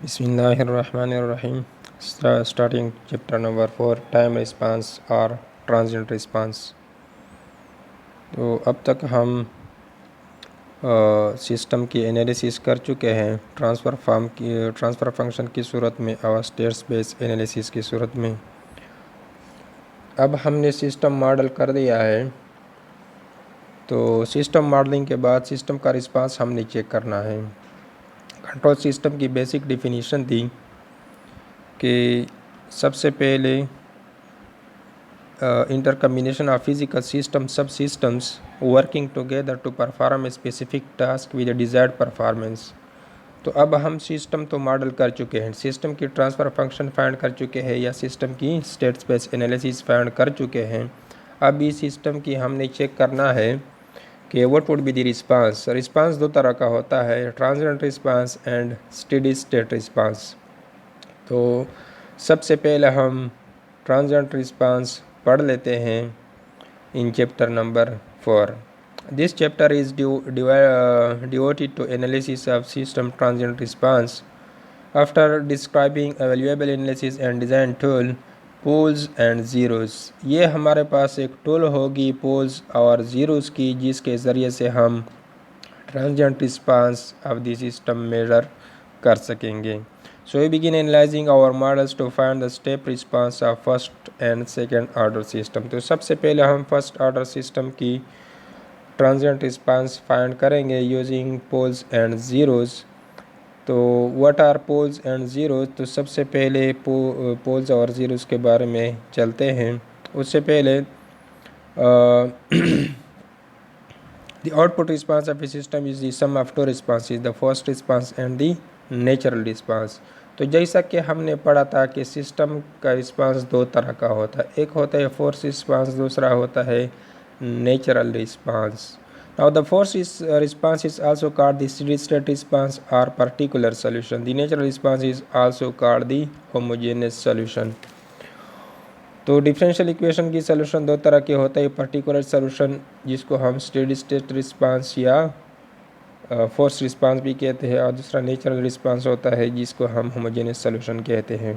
बिस्मिल्लाहिर्रहमानिर्रहीम। Starting chapter number 4 time response और transient response. तो अब तक हम सिस्टम की एनालिसिस कर चुके हैं ट्रांसफ़र फंक्शन की सूरत में और स्टेट स्पेस एनालिसिस की सूरत में। अब हमने सिस्टम मॉडल कर दिया है, तो सिस्टम मॉडलिंग के बाद सिस्टम का रिस्पांस हमने चेक करना है। कंट्रोल सिस्टम की बेसिक डिफिनीशन थी कि सबसे पहले intercombination of physical system subsystems working together to perform a specific task with a desired performance। तो अब हम सिस्टम तो मॉडल कर चुके हैं, सिस्टम की ट्रांसफ़र फंक्शन फाइंड कर चुके हैं या सिस्टम की स्टेट स्पेस एनालिसिस फाइंड कर चुके हैं। अब इस सिस्टम की हमने चेक करना है कि what would be the response. Response दो तरह का होता है, transient response and steady state response. तो सबसे पहले हम ट्रांजिएंट रिस्पांस पढ़ लेते हैं in chapter number 4। This chapter is devoted to analysis of system transient response। After describing available analysis and design tool poles and zeros. ये हमारे पास एक टूल होगी पोल्स और ज़ीरोज़ की, जिसके ज़रिए से हम transient response of the system measure कर सकेंगे। So we begin analyzing our models to find the step response of first and second order system। तो सबसे पहले हम फर्स्ट ऑर्डर सिस्टम की ट्रांजिएंट रिस्पांस फाइंड करेंगे यूजिंग पोल्स एंड ज़ीरोज़। तो what are poles and zeros, तो सबसे पहले पोल्स और ज़ीरोज़ के बारे में चलते हैं। उससे पहले the output response of a system is the sum of two responses, the forced response and the natural response. तो जैसा कि हमने पढ़ा था कि सिस्टम का रिस्पांस दो तरह का होता है, एक होता है फोर्स रिस्पांस, दूसरा होता है natural response. Now the force response is also called the steady state response और particular solution. The natural response is also called the homogeneous solution. तो डिफरेंशियल इक्वेशन की सॉल्यूशन दो तरह के होता है, पर्टिकुलर सॉल्यूशन जिसको हम स्टेडी स्टेट रिस्पांस या फोर्स रिस्पांस भी कहते हैं, और दूसरा नेचुरल रिस्पांस होता है जिसको हम होमोजेनियस सॉल्यूशन कहते हैं।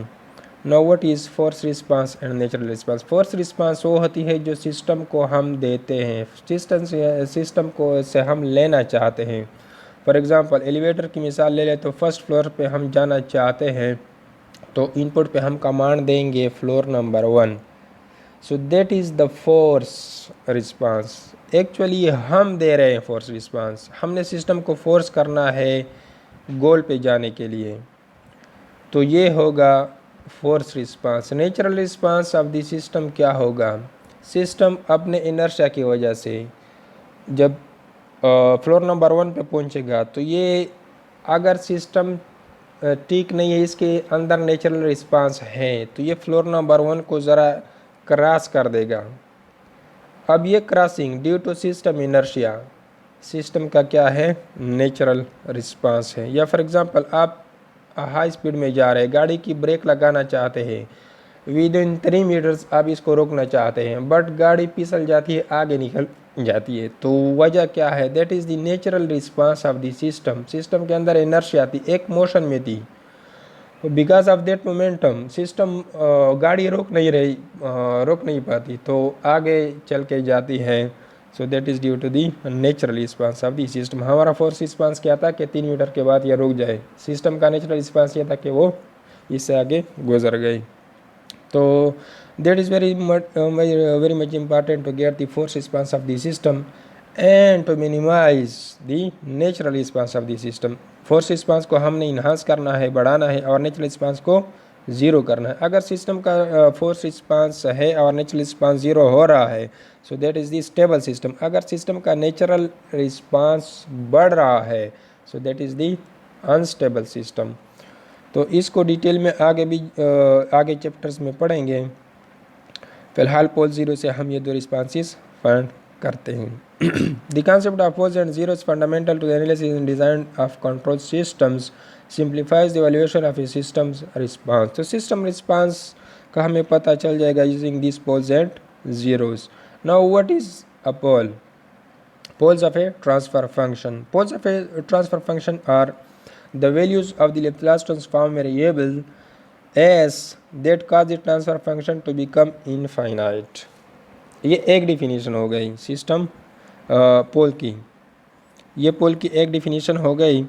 Now what is force response and natural response. Force response वो होती है जो सिस्टम को हम देते हैं, सिस्टम को से हम लेना चाहते हैं। फॉर एग्जांपल एलिवेटर की मिसाल ले लें तो फर्स्ट फ्लोर पे हम जाना चाहते हैं, तो इनपुट पे हम कमांड देंगे floor number 1। So that is the force response. Actually हम दे रहे हैं फोर्स रिस्पांस, हमने सिस्टम को फोर्स करना है गोल पे जाने के लिए, तो ये होगा force response. Natural response of the system क्या होगा, सिस्टम अपने इनर्शिया की वजह से जब फ्लोर नंबर 1 पे पहुंचेगा, तो ये अगर सिस्टम ठीक नहीं है, इसके अंदर नेचुरल रिस्पांस है, तो ये फ्लोर नंबर 1 को ज़रा क्रॉस कर देगा। अब ये crossing due to system inertia, system का क्या है, नेचुरल रिस्पांस है। या फॉर एग्जांपल आप हाई स्पीड में जा रहे हैं, गाड़ी की ब्रेक लगाना चाहते हैं, विद इन 3 मीटर्स आप इसको रोकना चाहते हैं, बट गाड़ी फिसल जाती है, आगे निकल जाती है। तो वजह क्या है, that is the natural response of the system. System के अंदर इनर्शिया थी, एक मोशन में थी, because of that momentum system गाड़ी रोक नहीं पाती, तो आगे चल के जाती है। So that is due to the natural response of the system. हमारा फोर्स रिस्पांस क्या था कि 3 मीटर के बाद यह रुक जाए, सिस्टम का नेचुरल रिस्पांस ये था कि वो इससे आगे गुजर गई। तो that is very much important to get the force response of the system and to minimize the natural response of the system. Force response को हमने इन्हांस करना है, बढ़ाना है, और नेचुरल रिस्पांस को ज़ीरो करना है। अगर सिस्टम का फोर्स रिस्पांस है और नेचुरल रिस्पांस ज़ीरो हो रहा है, so that is the stable system. अगर सिस्टम का नेचुरल रिस्पांस बढ़ रहा है, so that is the unstable system. तो इसको डिटेल में आगे चैप्टर्स में पढ़ेंगे। फिलहाल पोल ज़ीरो से हम ये दो रिस्पांसेस फाइंड करते हैं। The concept of poles and zeros fundamental to the analysis and design of control systems simplifies the evaluation of a system's response। तो सिस्टम रिस्पांस का हमें पता चल जाएगा using these poles and zeros। Now what is a pole? Poles of a transfer function। Poles of a transfer function are the values of the Laplace transform variable s that cause the transfer function to become infinite. ये एक definition हो गई system पोल की, ये पोल की एक definition हो गई।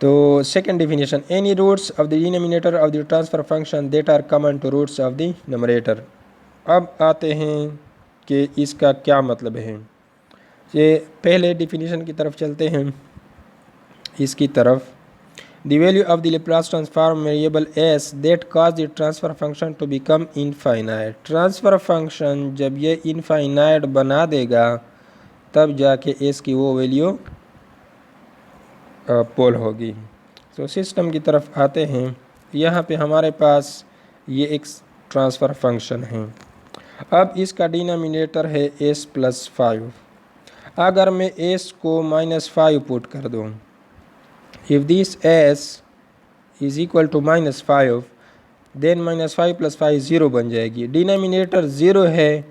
तो second definition, any roots of the denominator of the transfer function that are common to roots of the numerator. अब आते हैं कि इसका क्या मतलब है। ये पहले डिफिनीशन की तरफ चलते हैं, इसकी तरफ। The value of the Laplace transform variable s that cause the transfer function to become infinite. Transfer function जब ये इनफाइनाइट बना देगा तब जाके एस की वो वैल्यू पोल होगी। तो सिस्टम की तरफ आते हैं। यहाँ पे हमारे पास ये एक ट्रांसफ़र फंक्शन है। अब इसका डिनोमिनेटर है s प्लस 5। अगर मैं s को -5 पुट कर दूँ, if this s is equal to -5 then -5 + 5 0 बन जाएगी। डिनोमिनेटर 0 है,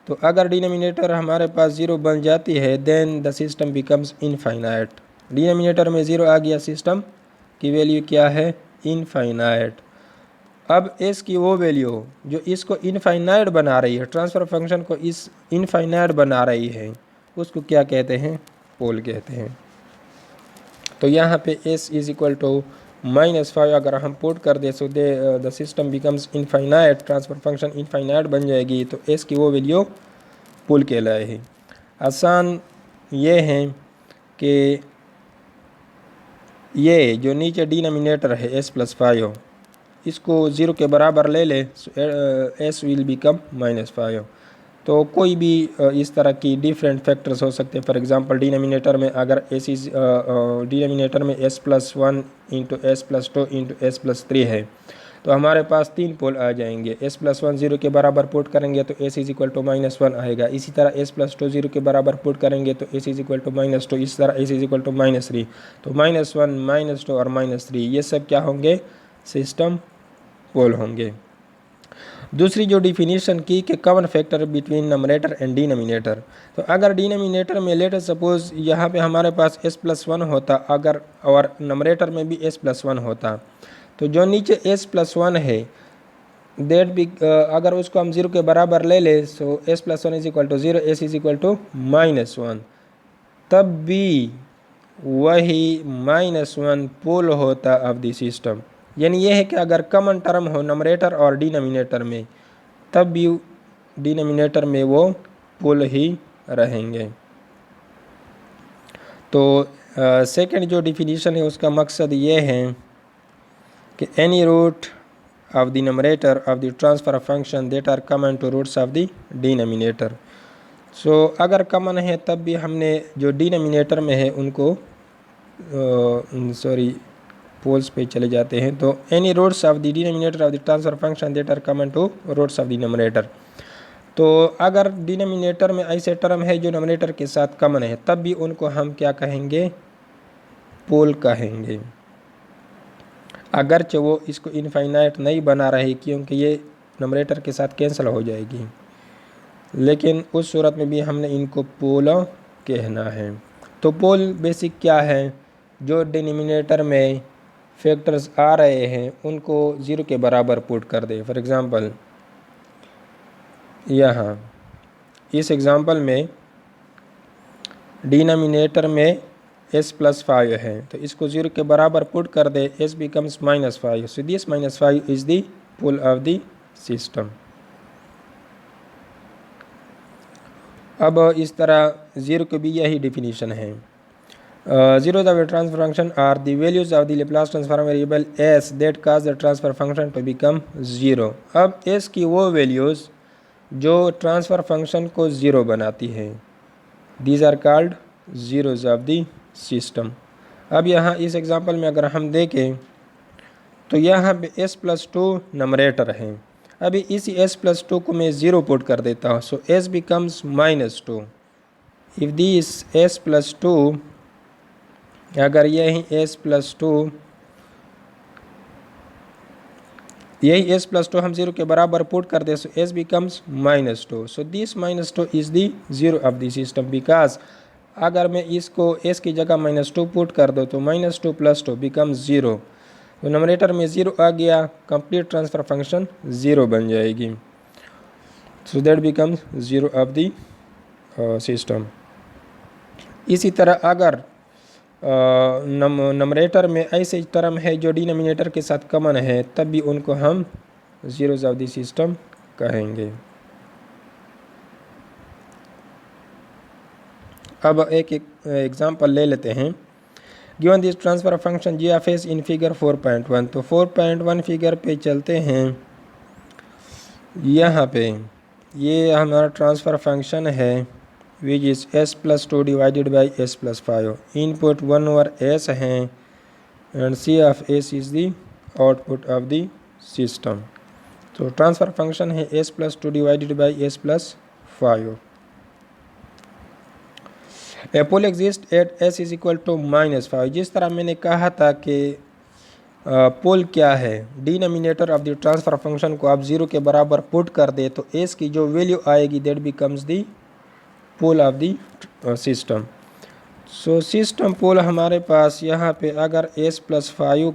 तो अगर डिनोमिनेटर हमारे पास 0 बन जाती है then the system becomes infinite. Denominator में 0 आ गया, सिस्टम की वैल्यू क्या है, इनफाइनाइट। अब s की वो वैल्यू जो इसको इनफाइनाइट बना रही है, ट्रांसफ़र फंक्शन को इस इनफाइनाइट बना रही है, उसको क्या कहते हैं, पोल कहते हैं। तो यहाँ पे s इज़ इक्वल टू -5 अगर हम पुट कर दे so the system becomes infinite, transfer function infinite बन जाएगी। तो s की वो वैल्यू पोल कहलाए है। आसान ये है कि ये जो नीचे डिनोमिनेटर है s प्लस 5, इसको 0 के बराबर ले ले, s विल बिकम -5। तो कोई भी इस तरह की डिफरेंट फैक्टर्स हो सकते हैं। फॉर एग्जांपल डिनोमिनेटर में अगर डिनोमिनेटर में s plus 1 into s plus 2 into s plus 3 है, तो हमारे पास 3 पोल आ जाएंगे। s प्लस 1 0 के बराबर पुट करेंगे तो s इज इक्वल टू -1 आएगा। इसी तरह s प्लस 2 0 के बराबर पुट करेंगे तो s इज इक्वल टू -2। इस तरह s इज इक्वल टू -3। तो -1 -2 और -3 ये सब क्या होंगे, सिस्टम पोल होंगे। दूसरी जो डिफिनीशन की कि common factor between numerator and denominator. तो अगर डिनोमिनेटर में लेट सपोज यहाँ पे हमारे पास s प्लस 1 होता, अगर और नमरेटर में भी s प्लस 1 होता, तो जो नीचे s प्लस 1 है देट भी अगर उसको हम 0 के बराबर ले ले, so s plus 1 is equal to 0, s is equal to -1, तब भी वही -1 पोल होता ऑफ द सिस्टम। यानी यह है कि अगर कॉमन टर्म हो नमरेटर और डिनोमिनेटर में, तब भी डिनोमिनेटर में वो पोल ही रहेंगे। तो सेकंड जो डिफिनीशन है उसका मकसद ये है कि any root of the numerator of the transfer function that are common to roots of the denominator. So अगर कॉमन है तब भी हमने जो डिनोमिनेटर में है उनको पोल्स पे चले जाते हैं। तो any roots of the denominator of the transfer function that are common to roots of the numerator. तो अगर डिनोमिनेटर में ऐसे टर्म है जो नमरेटर के साथ कॉमन है, तब भी उनको हम क्या कहेंगे, पोल कहेंगे। अगरचे वो इसको इनफाइनाइट नहीं बना रहे क्योंकि ये नमरेटर के साथ कैंसिल हो जाएगी, लेकिन उस सूरत में भी हमने इनको पोल कहना है। तो पोल बेसिक क्या है, जो डिनोमिनेटर में फैक्टर्स आ रहे हैं उनको 0 के बराबर पुट कर दे। फॉर एग्ज़ाम्पल यहाँ इस एग्ज़ाम्पल में डिनोमिनेटर में s प्लस 5 है, तो इसको 0 के बराबर पुट कर दे, s becomes -5। So this -5 is the pole of the system. अब इस तरह 0 की भी यही डिफिनीशन है। Zeros of a transfer function are the values of the Laplace transform variable s that cause the transfer function to become 0। अब s की वो वैल्यूज़ जो ट्रांसफ़र फंक्शन को 0 बनाती है, these are called zeros of the system। अब यहाँ इस एग्जांपल में अगर हम देखें तो यहाँ पे s प्लस 2 नमरेटर है। अभी इसी s प्लस 2 को मैं 0 पुट कर देता हूँ, सो s becomes -2। If this s plus 2, अगर यही s प्लस 2 हम 0 के बराबर पुट कर दे, सो s becomes -2। So this -2 is the 0 of the system because अगर मैं इसको एस की जगह -2 पुट कर दो तो -2 + 2 बिकम्स 0। तो नंबरेटर में 0 आ गया, कंप्लीट ट्रांसफ़र फंक्शन 0 बन जाएगी। सो that becomes 0 of the system. इसी तरह अगर नंबरेटर में ऐसे टर्म है जो डिनोमिनेटर के साथ कॉमन है, तब भी उनको हम ज़ीरोज़ ऑफ द सिस्टम कहेंगे। अब एक एग्जांपल ले लेते हैं। Given this transfer function G of s in figure 4.1। तो 4.1 फिगर पे चलते हैं। यहाँ पे ये हमारा ट्रांसफ़र फंक्शन है which is s+2 divided by s+5। Input 1/s हैं and c of s is the output of the system. तो ट्रांसफ़र फंक्शन है s+2 divided by s+5। A pole exist at s is equal to -5। जिस तरह मैंने कहा था कि पोल क्या है, denominator of the transfer function को आप 0 के बराबर पुट कर दे तो s की जो वैल्यू आएगी that becomes the pole of the system. So system pole हमारे पास यहाँ पे अगर s+5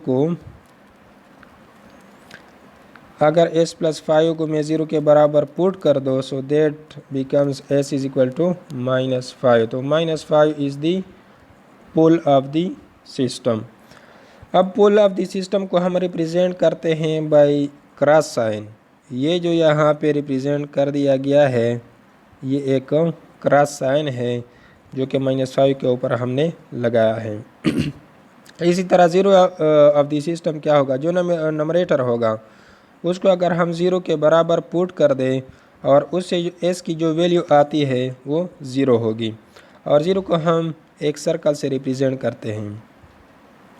को मैं 0 के बराबर पुट कर दो so that becomes s is equal to -5। तो -5 is the pole of the system. अब पोल ऑफ द सिस्टम को हम रिप्रेजेंट करते हैं बाय क्रॉस साइन। ये जो यहाँ पे रिप्रेजेंट कर दिया गया है ये एक क्रॉस साइन है जो कि -5 के ऊपर हमने लगाया है। इसी तरह 0 ऑफ द सिस्टम क्या होगा, जो नंबरेटर होगा उसको अगर हम 0 के बराबर पुट कर दें और उससे s की जो वैल्यू आती है वो 0 होगी। और 0 को हम एक सर्कल से रिप्रेजेंट करते हैं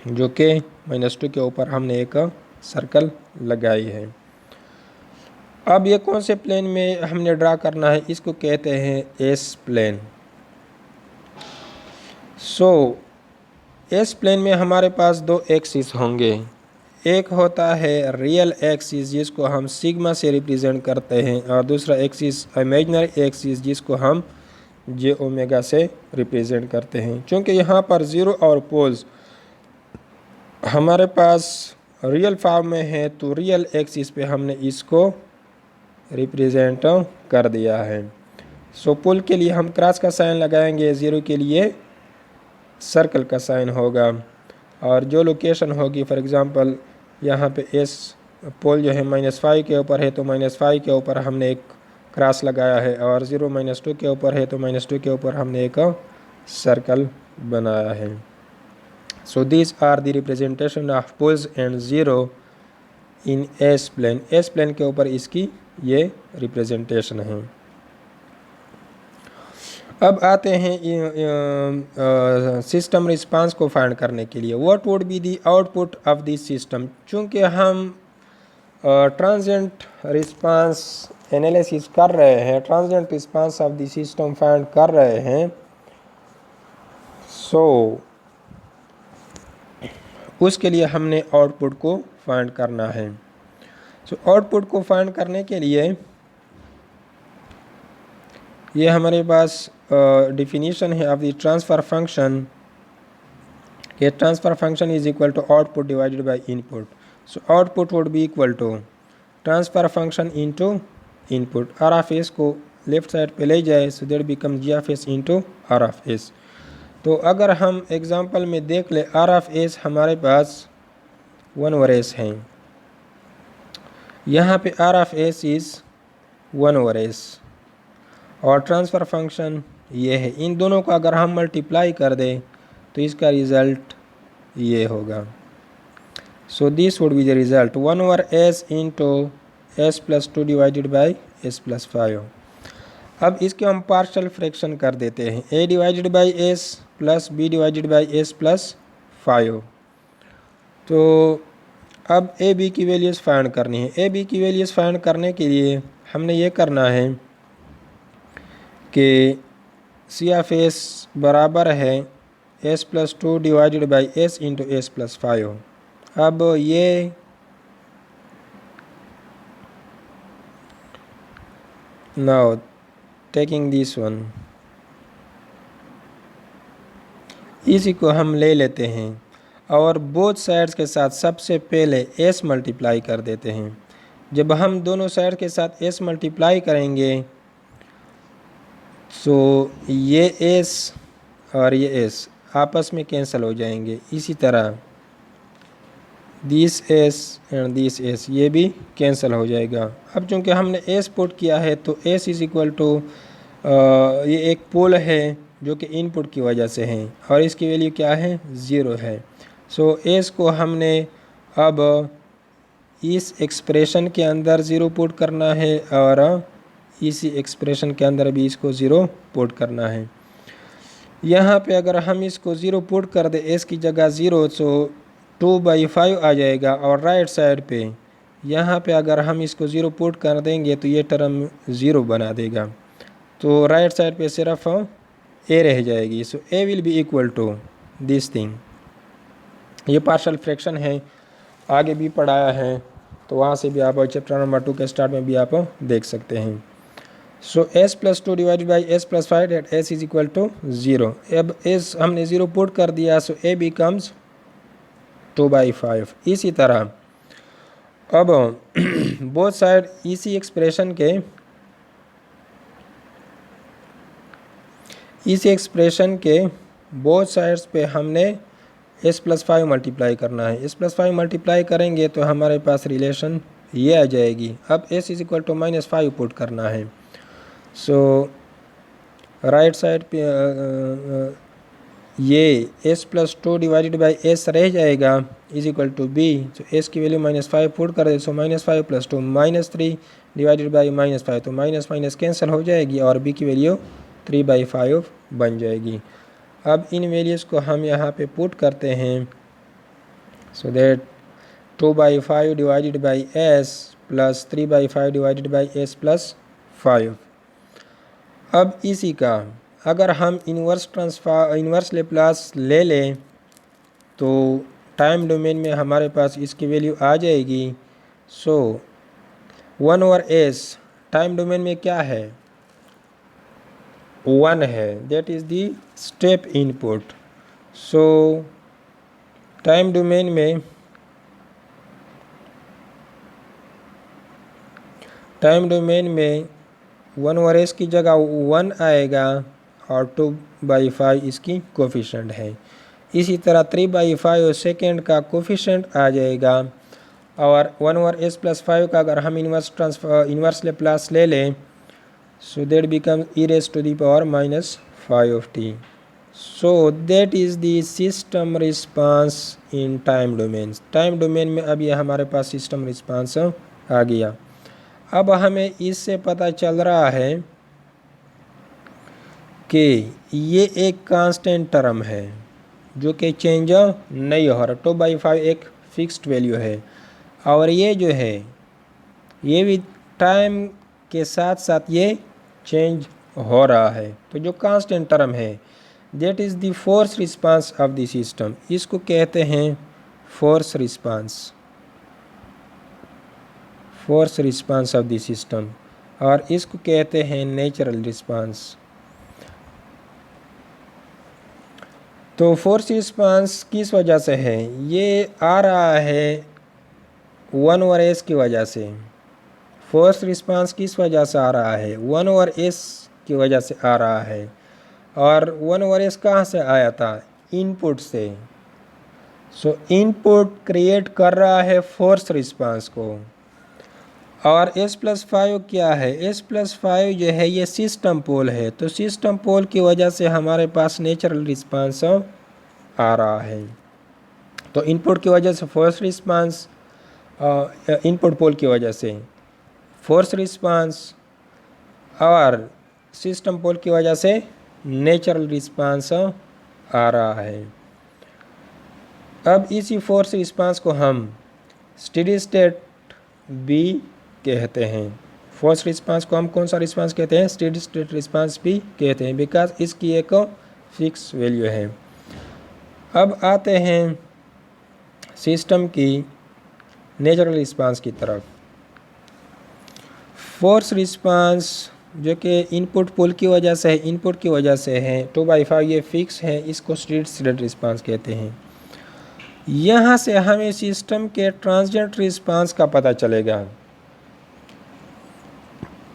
जो कि -2 के ऊपर हमने एक सर्कल लगाई है। अब ये कौन से प्लेन में हमने ड्रा करना है, इसको कहते हैं एस प्लेन। सो एस प्लेन में हमारे पास दो एक्सिस होंगे। एक होता है रियल एक्सिस जिसको हम सिग्मा से रिप्रेजेंट करते हैं और दूसरा एक्सिस इमेजिनरी एक्सिस जिसको हम जे ओमेगा से रिप्रेजेंट करते हैं। क्योंकि यहाँ पर 0 और पोल्स हमारे पास रियल फॉर्म में है तो रियल एक्सिस पे हमने इसको रिप्रेजेंट कर दिया है। सो पोल के लिए हम क्रॉस का साइन लगाएंगे, 0 के लिए सर्कल का साइन होगा और जो लोकेशन होगी फॉर एग्ज़ाम्पल यहाँ पे एस पोल जो है -5 के ऊपर है तो -5 के ऊपर हमने एक क्रॉस लगाया है और 0 -2 के ऊपर है तो -2 के ऊपर हमने एक सर्कल बनाया है। So this are the representation of poles and 0 in s plane. S plane के ऊपर इसकी ये रिप्रेजेंटेशन है। अब आते हैं सिस्टम रिस्पांस को फाइंड करने के लिए। What would be the output of this system. चूँकि हम ट्रांजिएंट रिस्पांस एनालिसिस कर रहे हैं, transient response of the system find कर रहे हैं, सो उसके लिए हमने आउटपुट को फाइंड करना है। सो आउटपुट को फाइंड करने के लिए ये हमारे पास डिफिनीशन है ऑफ द ट्रांसफ़र फंक्शन कि transfer function is equal to output divided by input. So output would be equal to transfer function into input. R of S को लेफ्ट साइड पे ले जाए so that become G of S into R of S. तो अगर हम example में देख ले आर ऑफ एस हमारे पास 1/s हैं, यहाँ पे are of S is 1/s और ट्रांसफ़र फंक्शन ये है। इन दोनों को अगर हम मल्टीप्लाई कर दें तो इसका रिज़ल्ट ये होगा। So this would be the result 1/s into s+2 divided by s+5। अब इसके हम पार्शियल फ्रैक्शन कर देते हैं, a divided by s plus b divided by s+5। तो अब ए बी की वैल्यूज़ फाइंड करनी है। ए बी की वैल्यूज़ फाइंड करने के लिए हमने ये करना है कि सी ऑफ एस बराबर है s+2 divided by s into s+5। अब ये नाउ टेकिंग दिस वन इसी को हम ले लेते हैं और बोथ साइड्स के साथ सबसे पहले s मल्टीप्लाई कर देते हैं। जब हम दोनों साइड के साथ s मल्टीप्लाई करेंगे तो ये s और ये s आपस में कैंसिल हो जाएंगे। इसी तरह this s and this s ये भी कैंसिल हो जाएगा। अब चूँकि हमने s पुट किया है तो s इज इक्वल टू ये एक पोल है जो कि इनपुट की वजह से है और इसकी वैल्यू क्या है 0 है। सो s को हमने अब इस एक्सप्रेशन के अंदर 0 पुट करना है और इसी एक्सप्रेशन के अंदर भी इसको 0 पुट करना है। यहाँ पे अगर हम इसको 0 पुट कर दे s की जगह 0 तो 2/5 आ जाएगा और राइट साइड पे यहाँ पे अगर हम इसको 0 पुट कर देंगे तो ये टर्म 0 बना देगा, तो राइट साइड पे सिर्फ a रह जाएगी। So a will be equal to this thing. ये पार्शियल फ्रैक्शन है, आगे भी पढ़ाया है तो वहाँ से भी आप चैप्टर नंबर 2 के स्टार्ट में भी आप देख सकते हैं। So s+2 divided by s+5 at s is equal to 0। अब s हमने 0 पुट कर दिया सो a बिकम्स 2/5। इसी तरह अब बोथ साइड इसी एक्सप्रेशन के बोथ साइड्स पे हमने s+5 मल्टीप्लाई करना है। s+5 मल्टीप्लाई करेंगे तो हमारे पास रिलेशन ये आ जाएगी। अब s is equal to -5 put करना है। सो राइट साइड पे ये s+2 डिवाइडेड बाई s रह जाएगा इज इक्वल टू b। तो s की वैल्यू -5 पुट कर दे सो -5 + 2 -3 डिवाइडेड बाई -5 तो माइनस माइनस कैंसिल हो जाएगी और b की वैल्यू 3/5 बन जाएगी। अब इन वैल्यूज़ को हम यहाँ पे पुट करते हैं so that 2/5 divided by s plus 3/5 divided by s+5। अब इसी का अगर हम इन्वर्स लेप्लास ले लें तो टाइम डोमेन में हमारे पास इसकी वैल्यू आ जाएगी। सो 1/s टाइम डोमेन में क्या है 1 है, that is the step input. So time domain में 1/s की जगह 1 आएगा और 2/5 इसकी कोफिशिएंट है। इसी तरह 3/5 सेकेंड का कोफिशिएंट आ जाएगा और 1/s+5 का अगर हम इन्वर्स लेप्लास ले लें so that becomes e raised to the power -5t। so that is the system response in time domains। Time domain में अब ये हमारे पास सिस्टम रिस्पांस आ गया। अब हमें इससे पता चल रहा है कि ये एक कांस्टेंट टर्म है जो कि चेंज नहीं हो रहा। 2/5 एक फिक्स्ड वैल्यू है और ये जो है ये भी टाइम के साथ साथ ये चेंज हो रहा है। तो जो कांस्टेंट टर्म है that is the force response of the system, इसको कहते हैं force response of the system और इसको कहते हैं नेचुरल रिस्पांस। तो फोर्स रिस्पांस किस वजह से है, ये आ रहा है 1/s की वजह से। फोर्स रिस्पांस किस वजह से आ रहा है 1/s की वजह से आ रहा है और 1/s कहाँ से आया था इनपुट से। सो इनपुट क्रिएट कर रहा है फोर्स रिस्पांस को और s+5 क्या है s+5 जो है ये सिस्टम पोल है। तो सिस्टम पोल की वजह से हमारे पास नेचुरल रिस्पांस आ रहा है। तो इनपुट की वजह से फोर्स रिस्पांस, इनपुट पोल की वजह से फोर्स रिस्पांस और सिस्टम पोल की वजह से नेचुरल रिस्पांस आ रहा है। अब इसी फोर्स रिस्पांस को हम स्टेडी स्टेट बी कहते हैं। फोर्स रिस्पांस को हम कौन सा रिस्पांस कहते हैं स्टेडी स्टेट रिस्पांस भी कहते हैं बिकॉज इसकी एक फिक्स वैल्यू है। अब आते हैं सिस्टम की नेचुरल रिस्पांस की तरफ। फोर्स रिस्पांस जो कि इनपुट पुल की वजह से है, इनपुट की वजह से है। 2/5 ये फिक्स है, इसको स्टेडी स्टेट रिस्पांस कहते हैं। यहाँ से हमें सिस्टम के ट्रांजिएंट रिस्पांस का पता चलेगा।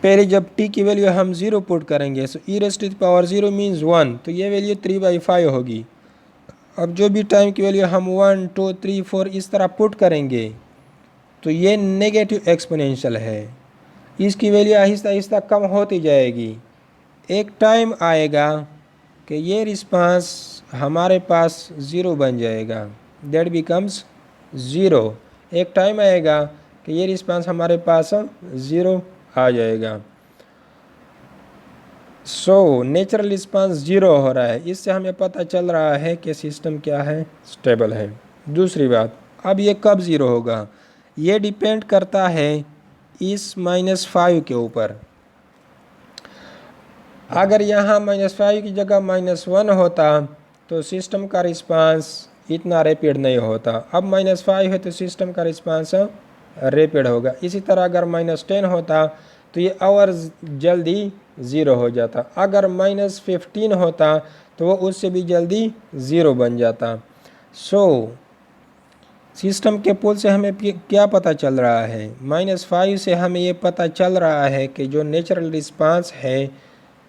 पहले जब t की वैल्यू हम 0 पुट करेंगे, सो e⁻0 मीन्स 1, तो ये वैल्यू 3/5 होगी। अब जो भी टाइम की वैल्यू हम 1, 2, 3, 4 इस तरह पुट करेंगे तो ये नेगेटिव एक्सपोनेंशियल है, इसकी वैल्यू आहिस्ता आहिस्ता कम होती जाएगी। एक टाइम आएगा कि ये रिस्पांस हमारे पास 0 बन जाएगा, दैट बिकम्स 0। एक टाइम आएगा कि ये रिस्पांस हमारे पास 0 आ जाएगा। सो नेचुरल रिस्पांस 0 हो रहा है, इससे हमें पता चल रहा है कि सिस्टम क्या है, स्टेबल है। दूसरी बात, अब ये कब 0 होगा, ये डिपेंड करता है इस -5 के ऊपर। अगर यहाँ -5 की जगह -1 होता तो सिस्टम का रिस्पांस इतना रैपिड नहीं होता। अब -5 है तो सिस्टम का रिस्पांस रैपिड होगा। इसी तरह अगर -10 होता तो ये और जल्दी 0 हो जाता। अगर -15 होता तो वो उससे भी जल्दी 0 बन जाता। सो सिस्टम के पोल से हमें क्या पता चल रहा है, -5 से हमें ये पता चल रहा है कि जो नेचुरल रिस्पांस है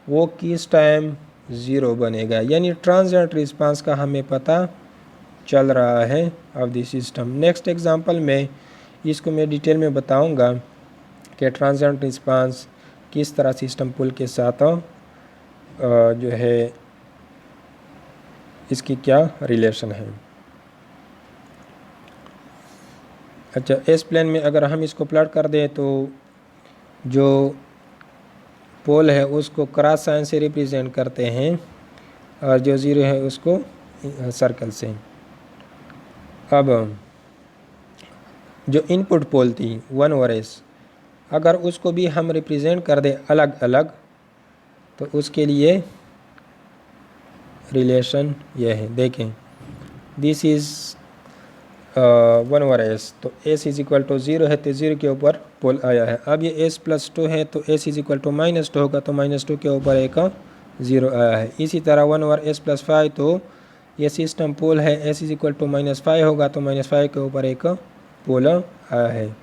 वो किस टाइम 0 बनेगा, यानी ट्रांजिएंट रिस्पांस का हमें पता चल रहा है of the system. Next example में इसको मैं डिटेल में बताऊंगा कि ट्रांजिएंट रिस्पांस किस तरह सिस्टम पुल के साथ जो है इसकी क्या रिलेशन है। अच्छा, एस प्लेन में अगर हम इसको प्लॉट कर दें तो जो पोल है उसको क्रॉस साइन से रिप्रेजेंट करते हैं और जो 0 है उसको सर्कल से। अब जो इनपुट पोल थी 1/s, अगर उसको भी हम रिप्रेजेंट कर दें अलग अलग तो उसके लिए रिलेशन यह है, देखें दिस इज़ 1/s, तो s इज इक्वल टू 0 है तो 0 के ऊपर पोल आया है। अब ये s+2 है तो s इज इक्वल टू -2 होगा तो -2 के ऊपर एक 0 आया है। इसी तरह 1/s+5 तो ये सिस्टम पोल है, s इज इक्वल टू -5 होगा तो -5 के ऊपर एक पोल आया है।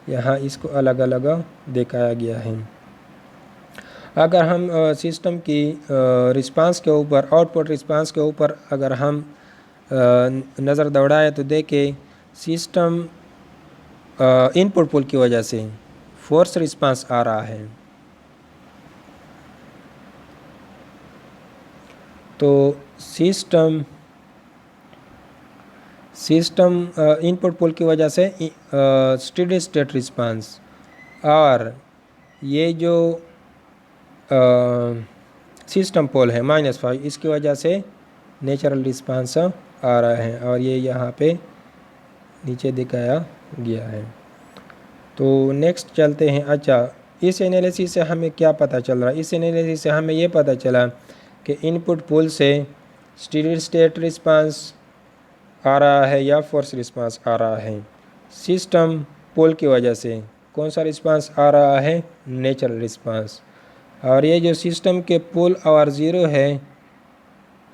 यहाँ इसको अलग अलग दिखाया गया है। अगर हम सिस्टम की रिस्पांस के ऊपर, आउटपुट रिस्पांस के ऊपर अगर हम नज़र दौड़ाए तो देखें सिस्टम इनपुट पुल की वजह से फोर्स रिस्पांस आ रहा है। तो सिस्टम इनपुट पुल की वजह से स्टेडी स्टेट रिस्पांस, और ये जो सिस्टम पोल है -5, इसकी वजह से नेचुरल रिस्पांस आ रहा है और ये यहाँ पे नीचे दिखाया गया है। तो नेक्स्ट चलते हैं। अच्छा, इस एनालिसिस से हमें क्या पता चल रहा है, इस एनालिसिस से हमें ये पता चला कि इनपुट पुल से स्टेडी स्टेट रिस्पांस आ रहा है या फोर्स रिस्पांस आ रहा है। सिस्टम पोल की वजह से कौन सा रिस्पांस आ रहा है, नेचुरल रिस्पांस। और ये जो सिस्टम के पोल और 0 है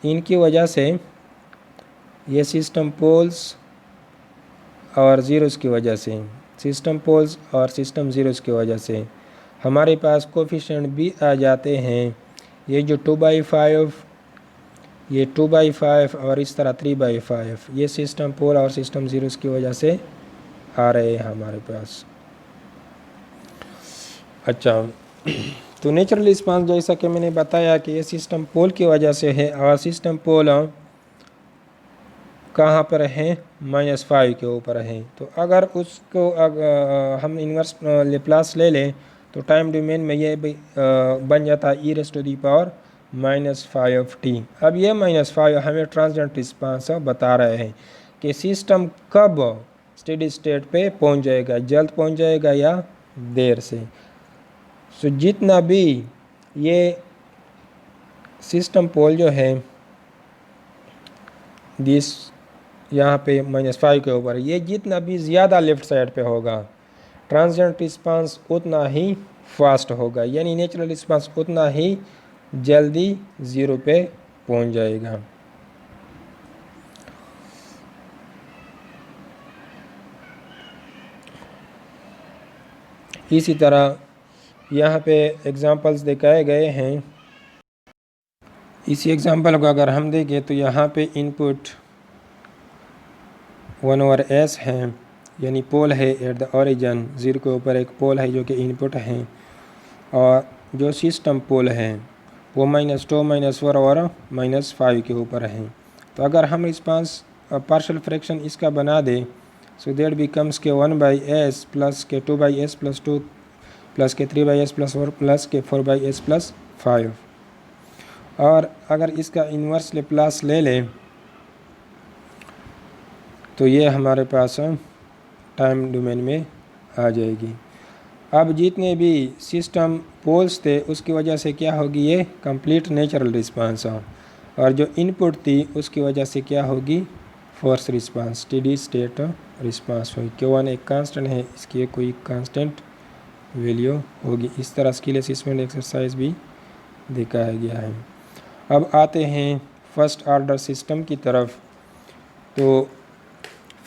इनकी वजह से, ये सिस्टम पोल्स और ज़ीरोज़ की वजह से, सिस्टम पोल्स और सिस्टम ज़ीरोज़ की वजह से हमारे पास कोफिशिएंट भी आ जाते हैं। ये जो 2/5, ये 2/5 और इस तरह 3/5, ये सिस्टम पोल और सिस्टम ज़ीरोज़ की वजह से आ रहे हैं हमारे पास। अच्छा, तो नेचुरल रिस्पांस जैसा कि मैंने बताया कि ये सिस्टम पोल की वजह से है और सिस्टम पोल कहाँ पर है, -5 के ऊपर है। तो अगर उसको हम इन्वर्स लेप्लास ले लें तो टाइम डोमेन में ये बन जाता है e⁻⁻5t। अब ये -5 हमें ट्रांजिएंट रिस्पांस बता रहे हैं कि सिस्टम कब स्टेडी स्टेट पे पहुंच जाएगा, जल्द पहुंच जाएगा या देर से। सो जितना भी ये सिस्टम पोल जो है दिस यहाँ पे -5 के ऊपर, ये जितना भी ज़्यादा लेफ़्ट साइड पे होगा ट्रांजिएंट रिस्पांस उतना ही फास्ट होगा, यानी नेचुरल रिस्पांस उतना ही जल्दी 0 पे पहुंच जाएगा। इसी तरह यहाँ पे एग्जांपल्स दिखाए गए हैं। इसी एग्जांपल को अगर हम देखें तो यहाँ पे इनपुट 1/s है, यानी पोल है एट द ओरिजिन, 0 के ऊपर एक पोल है जो कि इनपुट है, और जो सिस्टम पोल है वो -2 -4 और -5 के ऊपर है। तो अगर हम रिस्पांस पार्शियल फ्रैक्शन इसका बना दें, सो दैट बिकम्स के 1/s प्लस के 2/s प्लस 2 प्लस के 3/s प्लस 4 प्लस के 4/s प्लस 5। और अगर इसका इन्वर्स लेप्लास ले लें तो ये हमारे पास टाइम डोमेन में आ जाएगी। अब जितने भी सिस्टम पोल्स थे उसकी वजह से क्या होगी, ये कंप्लीट नेचुरल रिस्पांस, और जो इनपुट थी उसकी वजह से क्या होगी, force response, steady state response होगी। Q1 एक कांस्टेंट है, इसकी कोई कांस्टेंट वैल्यू होगी। इस तरह स्किल असेसमेंट एक्सरसाइज भी दिखाया गया है। अब आते हैं फर्स्ट ऑर्डर सिस्टम की तरफ। तो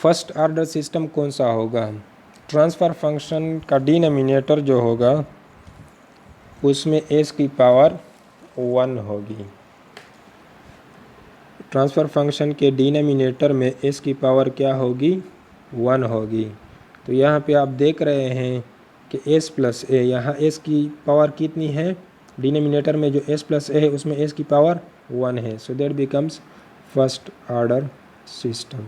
फर्स्ट ऑर्डर सिस्टम कौन सा होगा, ट्रांसफ़र फंक्शन का डिनोमिनेटर जो होगा उसमें s की पावर 1 होगी। ट्रांसफ़र फंक्शन के डिनोमिनेटर में s की पावर क्या होगी, 1 होगी। तो यहाँ पे आप देख रहे हैं कि s प्लस a, यहाँ s की पावर कितनी है, डिनोमिनेटर में जो s प्लस a है उसमें s की पावर 1 है। So that becomes first order system.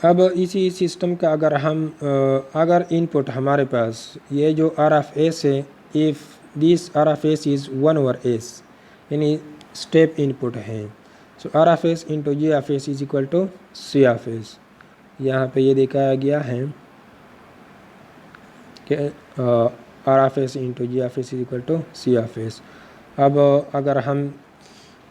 अब इसी सिस्टम का अगर इनपुट हमारे पास ये जो R ऑफ S है, if this R of S is 1/s, यानी स्टेप इनपुट है, so R of S into G of S is equal to C of S। यहाँ पे ये दिखाया गया है कि R of S into G of S is equal to C of S। अब अगर हम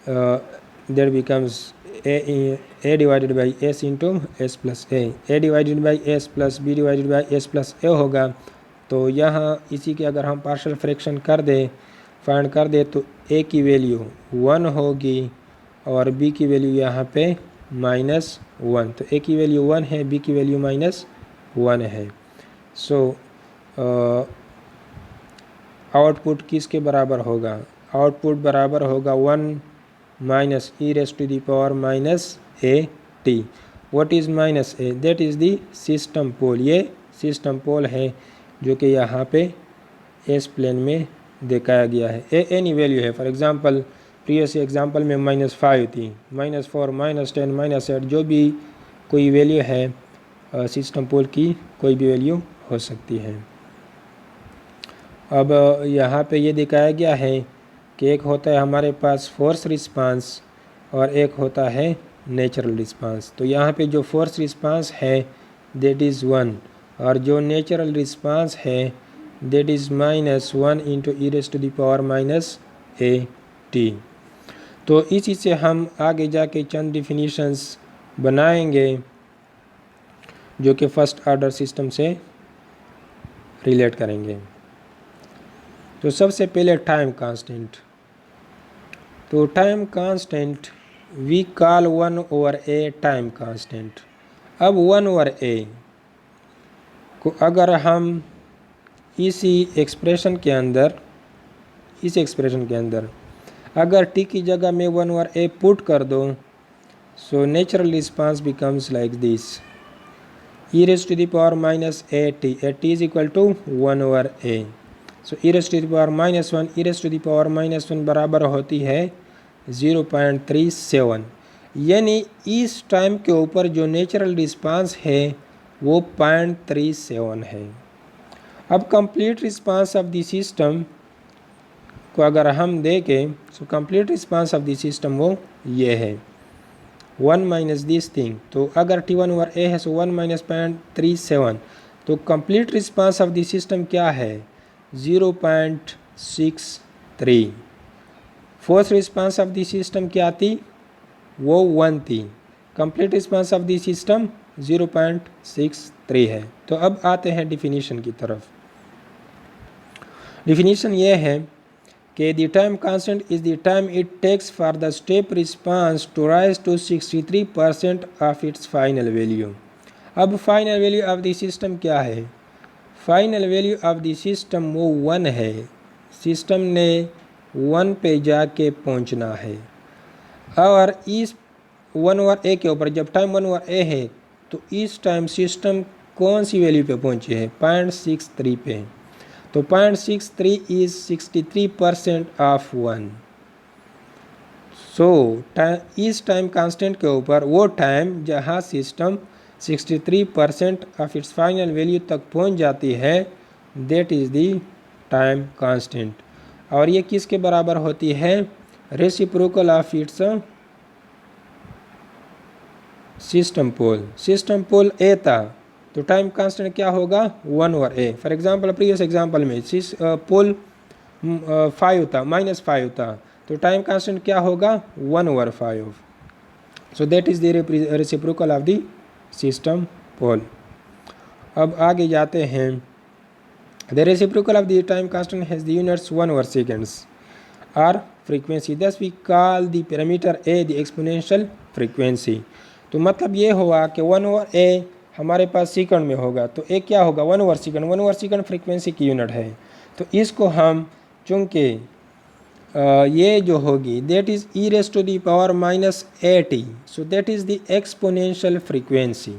there becomes a divided by s into s plus a divided by s plus b divided by s plus a होगा। तो यहाँ इसी के अगर हम पार्शियल फ्रैक्शन कर दें, फाइंड कर दें, तो a की वैल्यू 1 होगी और b की वैल्यू यहाँ पे -1। तो a की वैल्यू 1 है, b की वैल्यू -1 है। सो आउटपुट किसके बराबर होगा, आउटपुट बराबर होगा 1 minus e raise to the power -a_t। What is -a, that is the system pole. ये सिस्टम पोल है जो कि यहाँ पे एस प्लेन में दिखाया गया है। एनी वैल्यू है, फॉर एग्जांपल प्रीवियस एग्जांपल में -5 थी, -4 -10 -8, जो भी कोई वैल्यू है सिस्टम पोल की कोई भी वैल्यू हो सकती है। अब यहाँ पे ये दिखाया गया है कि एक होता है हमारे पास फोर्स रिस्पांस और एक होता है नेचुरल रिस्पांस। तो यहाँ पे जो फोर्स रिस्पांस है दैट इज़ 1 और जो नेचुरल रिस्पांस है that is -1 into e raise to the power -a_t। तो इसी से हम आगे जाके चंद डिफिनीशंस बनाएंगे जो कि फर्स्ट ऑर्डर सिस्टम से रिलेट करेंगे। तो सबसे पहले टाइम कांस्टेंट। तो time constant we call 1/a time constant. अब 1/a को अगर हम इस एक्सप्रेशन के अंदर अगर t की जगह में 1/a पुट कर दो, so natural response becomes like this, e raise to the power -a_t, at is equal to 1/a। So e raise to the power -1, e raise to the power -1 बराबर होती है 0.37, यानी इस टाइम के ऊपर जो नेचुरल रिस्पांस है वो 0.37 है। अब complete response of the system को अगर हम देखें, so complete response of the system वो ये है 1 माइनस दिस थिंग। तो अगर T1/a है सो 1 माइनस 0.37, तो complete response of the system क्या है 0.63। Force response of the system क्या थी, वो 1 थी। Complete response of the system 0.63 है। तो अब आते हैं डिफिनीशन की तरफ। डिफिनीशन ये है कि the time constant is the time it takes for the step response to rise to 63% of its final value. अब final value of the system क्या है? Final value of the system वो 1 है। सिस्टम ने 1 पे जाके पहुंचना है। और इस 1 ओवर ए के ऊपर जब टाइम 1 ओवर ए है तो इस टाइम सिस्टम कौन सी वैल्यू पे पहुंची है? 0.63 पे। तो 0.63 इज 63% ऑफ 1। सो इस टाइम कांस्टेंट के ऊपर वो टाइम जहाँ system 63% of its final value तक पहुंच जाती है, that is the time constant. और ये किसके बराबर होती है? Reciprocal of its system pole. System pole A था तो टाइम कांस्टेंट क्या होगा? 1 over A. For example previous example में पोल 5 था, -5 था, तो टाइम कांस्टेंट क्या होगा? 1 over 5। So that is the reciprocal of the system pole. अब आगे जाते हैं। The reciprocal of the time constant has the units 1 over seconds और frequency. Thus we call the parameter A the exponential frequency. तो मतलब ये हुआ कि 1 ओवर ए हमारे पास सेकंड में होगा, तो ए क्या होगा? 1 over second. 1 over second frequency की यूनिट है। तो इसको हम चूँकि ये जो होगी that is e raise to the power -80, so that is the exponential frequency.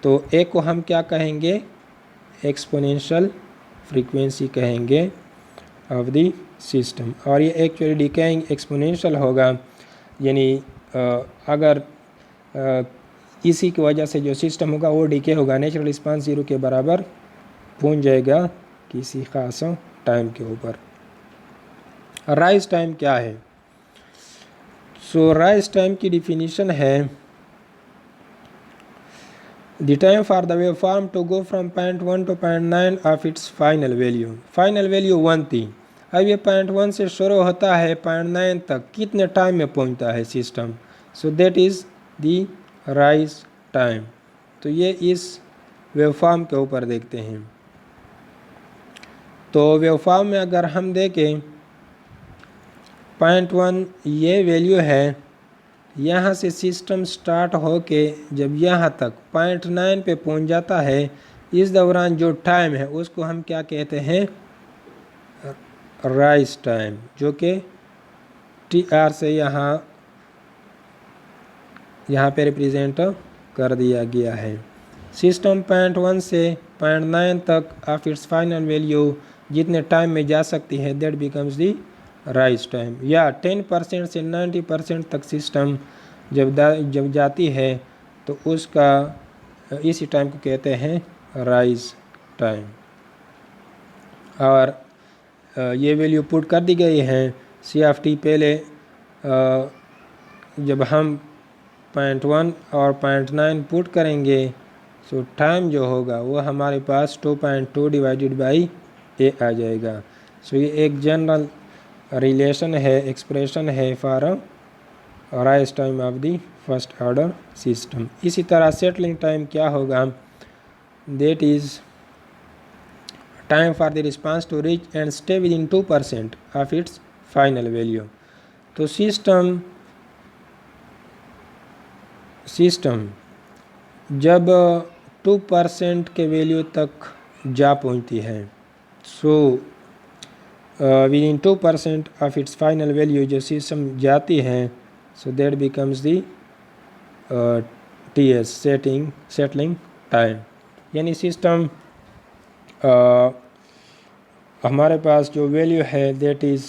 तो ए को हम क्या कहेंगे? एक्सपोनेंशियल फ्रीक्वेंसी कहेंगे ऑफ द सिस्टम। और ये एक्चुअली डिकेइंग एक्सपोनेंशियल होगा, यानी अगर इसी की वजह से जो सिस्टम होगा वो डीके होगा, नेचुरल रिस्पांस 0 के बराबर पहुंच जाएगा किसी खास टाइम के ऊपर। राइज टाइम क्या है? सो राइज टाइम की डिफिनीशन है the time for the waveform to go from point 1 to point 9 of its final value. Final value 1 थी, अब ये पॉइंट 1 से शुरू होता है पॉइंट 9 तक, कितने टाइम में पहुंचता है system? So that is the rise time. तो ये इस वेवफॉर्म के ऊपर देखते हैं। तो वेवफॉर्म में अगर हम देखें पॉइंट 1 ये वैल्यू है, यहाँ से सिस्टम स्टार्ट होके जब यहाँ तक पॉइंट 9 पे पहुँच जाता है, इस दौरान जो टाइम है उसको हम क्या कहते हैं? राइज टाइम, जो कि TR से यहाँ पे रिप्रेजेंट कर दिया गया है। सिस्टम पॉइंट 1 से पॉइंट 9 तक ऑफ इट्स फाइनल वैल्यू जितने टाइम में जा सकती है that becomes the rise time. या 10% से 90% तक सिस्टम जब जाती है तो उसका इसी टाइम को कहते हैं राइज टाइम। और ये वैल्यू पुट कर दी गई है CT। पहले जब हम पॉइंट 1 और पॉइंट 9 पुट करेंगे सो टाइम जो होगा वो हमारे पास 2.2 डिवाइडेड बाई ए आ जाएगा। सो ये एक जनरल रिलेशन है, एक्सप्रेशन है for rise time of the first order system. इसी तरह सेटलिंग टाइम क्या होगा? That is time for the response to reach and stay within 2% of its final value. तो सिस्टम जब 2% के वैल्यू तक जा पहुंचती है, so within 2% of its final value जो सिस्टम जाती है, so that becomes the TS settling time. यानी सिस्टम हमारे पास जो वैल्यू है दैट इज़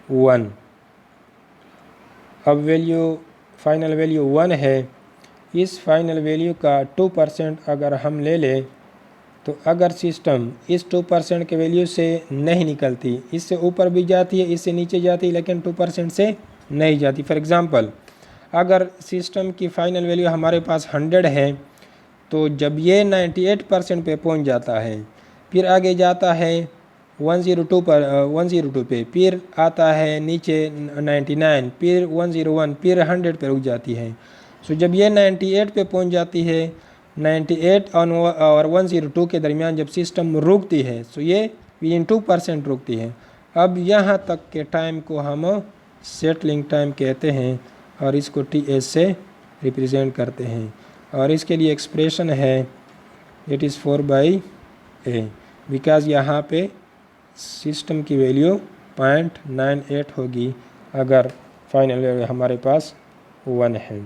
1। अब फाइनल वैल्यू 1 है। इस फाइनल वैल्यू का 2% अगर हम ले लें तो अगर सिस्टम इस 2% के वैल्यू से नहीं निकलती, इससे ऊपर भी जाती है, इससे नीचे जाती है, लेकिन 2% से नहीं जाती। फॉर एग्ज़ाम्पल अगर सिस्टम की फ़ाइनल वैल्यू हमारे पास 100 है, तो जब ये 98% पे पहुंच जाता है, फिर आगे जाता है 102 पे, फिर आता है नीचे 99, फिर 101, फिर 100 पे रुक जाती है। सो जब ये 98 पे पहुंच जाती है, 98 और 102 के दरमियान जब सिस्टम रुकती है, सो ये विदिन 2% रुकती है। अब यहाँ तक के टाइम को हम सेटलिंग टाइम कहते हैं और इसको TS से रिप्रेजेंट करते हैं और इसके लिए एक्सप्रेशन है इट इज़ 4/A, बिकॉज यहाँ पे सिस्टम की वैल्यू 0.98 होगी अगर फाइनल हमारे पास 1 है।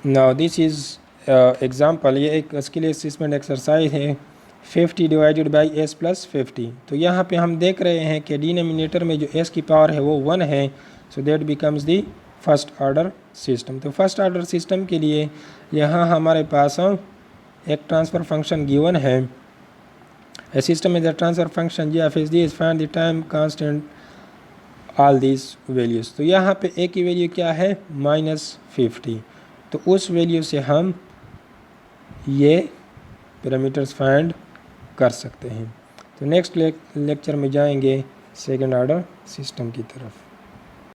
नाउ दिस इज़ एग्ज़ाम्पल, ये एक स्किल असेसमेंट एक्सरसाइज है 50 डिवाइडेड बाई S + 50। तो यहाँ पे हम देख रहे हैं कि डिनोमिनेटर में जो S की पावर है वो 1 है, so that becomes the first order system. तो फर्स्ट ऑर्डर सिस्टम के लिए यहाँ हमारे पास एक ट्रांसफ़र फंक्शन गिवन है। A system is a transfer function g(f)(d) is find the time constant all this values. तो यहाँ पे A की वैल्यू क्या है -50, तो उस वैल्यू से हम ये पैरामीटर्स फाइंड कर सकते हैं। तो नेक्स्ट लेक्चर में जाएंगे सेकंड ऑर्डर सिस्टम की तरफ।